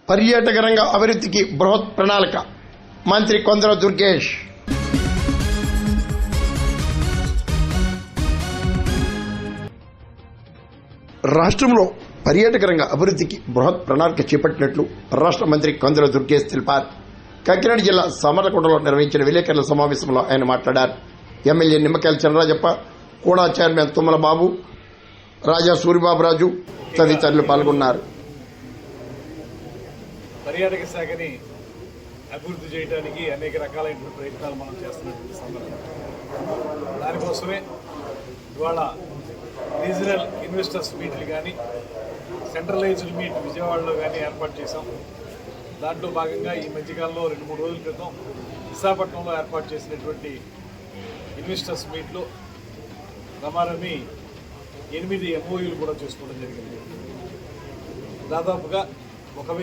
పర్యాటక రంగ అభివృద్ధికి బృహత్ ప్రణాళిక మంత్రి కొందర దుర్గేష్. రాష్ట్రంలో పర్యాటక రంగ అభివృద్ధికి బృహత్ ప్రణాళిక చేపట్టినట్లు రాష్ట్ర మంత్రి కొందర దుర్గేష్ తెలిపారు. కాకినాడ జిల్లా సామర్లకోటలో నిర్వహించిన విలేకరుల సమావేశంలో ఆయన మాట్లాడారు. ఎమ్మెల్యే నిమ్మకాయల చంద్రరాజప్ప, కూడా చైర్మన్ తుమ్మల బాబు, రాజా సూరిబాబురాజు తదితరులు పాల్గొన్నారు. పర్యాటక శాఖని అభివృద్ధి చేయడానికి అనేక రకాలైన ప్రయత్నాలు మనం చేస్తున్నటువంటి సందర్భం. దానికోసమే ఇవాళ రీజనల్ ఇన్వెస్టర్స్ మీట్లు కానీ, సెంట్రలైజ్డ్ మీట్ విజయవాడలో కానీ ఏర్పాటు చేశాం. దాంట్లో భాగంగా ఈ మధ్యకాలంలో 2-3 రోజుల క్రితం విశాఖపట్నంలో ఏర్పాటు చేసినటువంటి ఇన్వెస్టర్స్ మీట్లో రమారమి 8 MOUలు కూడా చేసుకోవడం జరిగింది. దాదాపుగా 1000